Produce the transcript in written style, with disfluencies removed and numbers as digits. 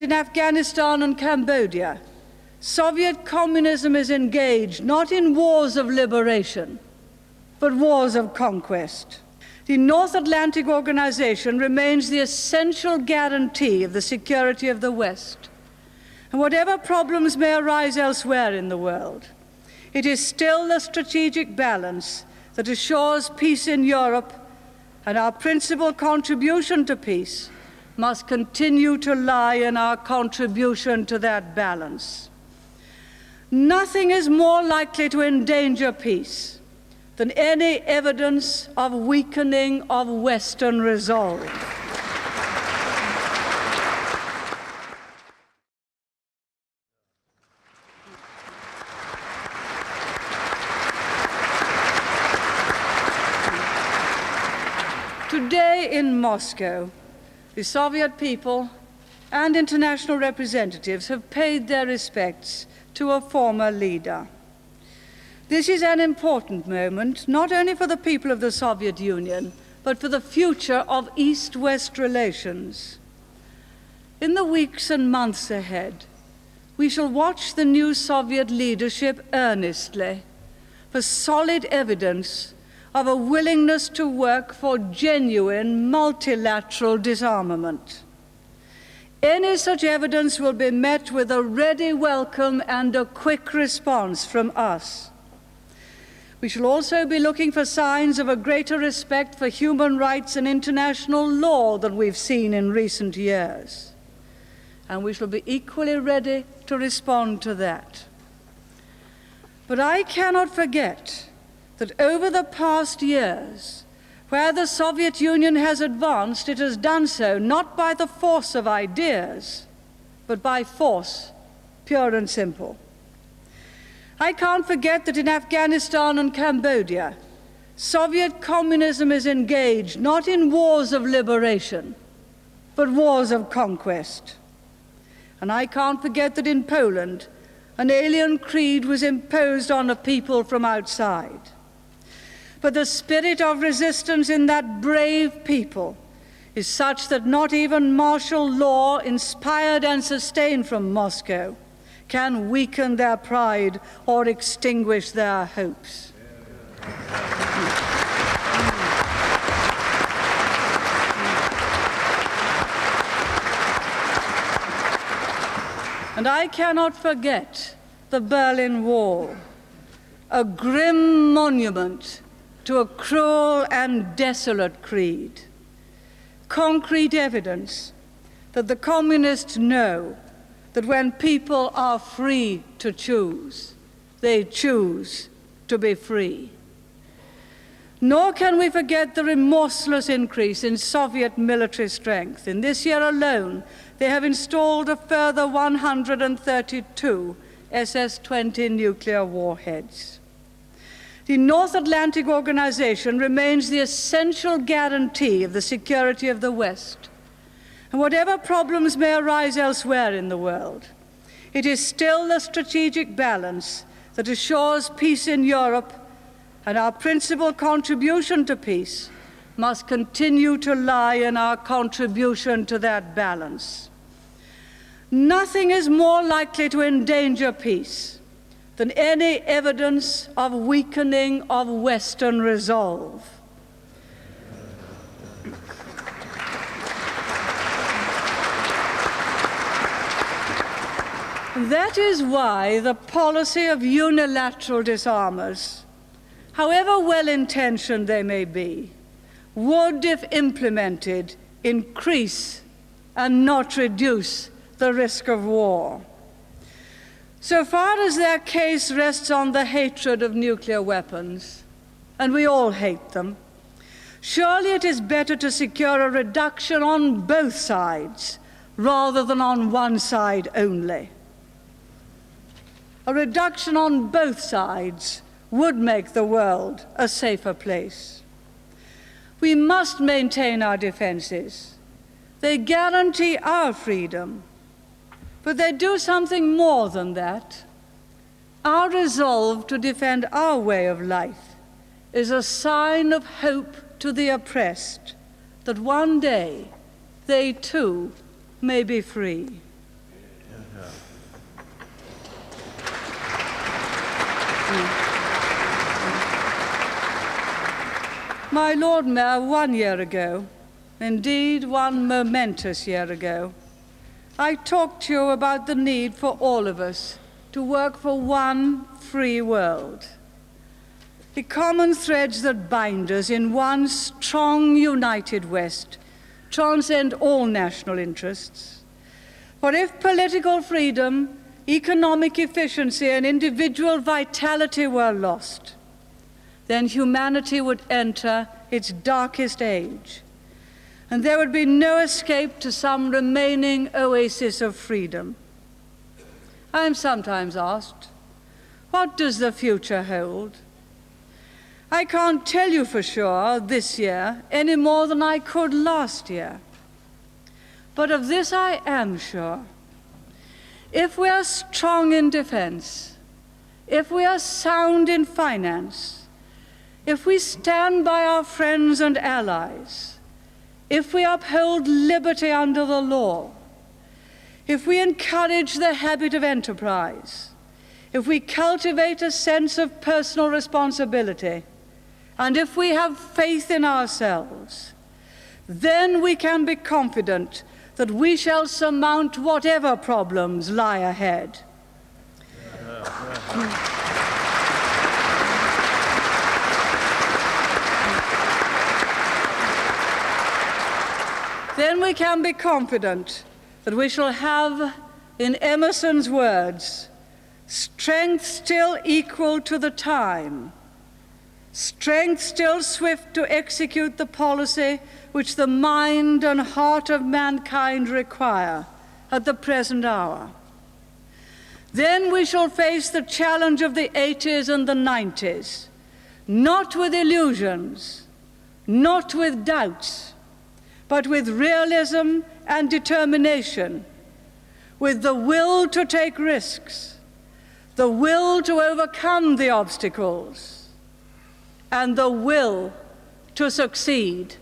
In Afghanistan and Cambodia, Soviet communism is engaged not in wars of liberation, but wars of conquest. The North Atlantic Organization remains the essential guarantee of the security of the West. And whatever problems may arise elsewhere in the world, it is still the strategic balance that assures peace in Europe, and our principal contribution to peace must continue to lie in our contribution to that balance. Nothing is more likely to endanger peace than any evidence of weakening of Western resolve. Today in Moscow, the Soviet people and international representatives have paid their respects to a former leader. This is an important moment, not only for the people of the Soviet Union, but for the future of East-West relations. In the weeks and months ahead, we shall watch the new Soviet leadership earnestly for solid evidence of a willingness to work for genuine multilateral disarmament. Any such evidence will be met with a ready welcome and a quick response from us. We shall also be looking for signs of a greater respect for human rights and international law than we've seen in recent years. And we shall be equally ready to respond to that. But I cannot forget that over the past years, where the Soviet Union has advanced, it has done so not by the force of ideas, but by force, pure and simple. I can't forget that in Afghanistan and Cambodia, Soviet communism is engaged not in wars of liberation, but wars of conquest. And I can't forget that in Poland, an alien creed was imposed on a people from outside. But the spirit of resistance in that brave people is such that not even martial law, inspired and sustained from Moscow, can weaken their pride or extinguish their hopes. And I cannot forget the Berlin Wall, a grim monument to a cruel and desolate creed. Concrete evidence that the communists know that when people are free to choose, they choose to be free. Nor can we forget the remorseless increase in Soviet military strength. In this year alone, they have installed a further 132 SS-20 nuclear warheads. The North Atlantic Organization remains the essential guarantee of the security of the West. And whatever problems may arise elsewhere in the world, it is still the strategic balance that assures peace in Europe, and our principal contribution to peace must continue to lie in our contribution to that balance. Nothing is more likely to endanger peace than any evidence of weakening of Western resolve. That is why the policy of unilateral disarmers, however well-intentioned they may be, would, if implemented, increase and not reduce the risk of war. So far as their case rests on the hatred of nuclear weapons, and we all hate them, surely it is better to secure a reduction on both sides rather than on one side only. A reduction on both sides would make the world a safer place. We must maintain our defenses. They guarantee our freedom. But they do something more than that. Our resolve to defend our way of life is a sign of hope to the oppressed that one day they too may be free. My Lord Mayor, 1 year ago, indeed one momentous year ago, I talked to you about the need for all of us to work for one free world. The common threads that bind us in one strong, united West transcend all national interests. For if political freedom, economic efficiency, and individual vitality were lost, then humanity would enter its darkest age, and there would be no escape to some remaining oasis of freedom. I am sometimes asked, what does the future hold? I can't tell you for sure this year any more than I could last year. But of this I am sure. If we are strong in defense, if we are sound in finance, if we stand by our friends and allies, if we uphold liberty under the law, if we encourage the habit of enterprise, if we cultivate a sense of personal responsibility, and if we have faith in ourselves, then we can be confident that we shall surmount whatever problems lie ahead. Then we can be confident that we shall have, in Emerson's words, strength still equal to the time, strength still swift to execute the policy which the mind and heart of mankind require at the present hour. Then we shall face the challenge of the 80s and the 90s, not with illusions, not with doubts, but with realism and determination, with the will to take risks, the will to overcome the obstacles, and the will to succeed.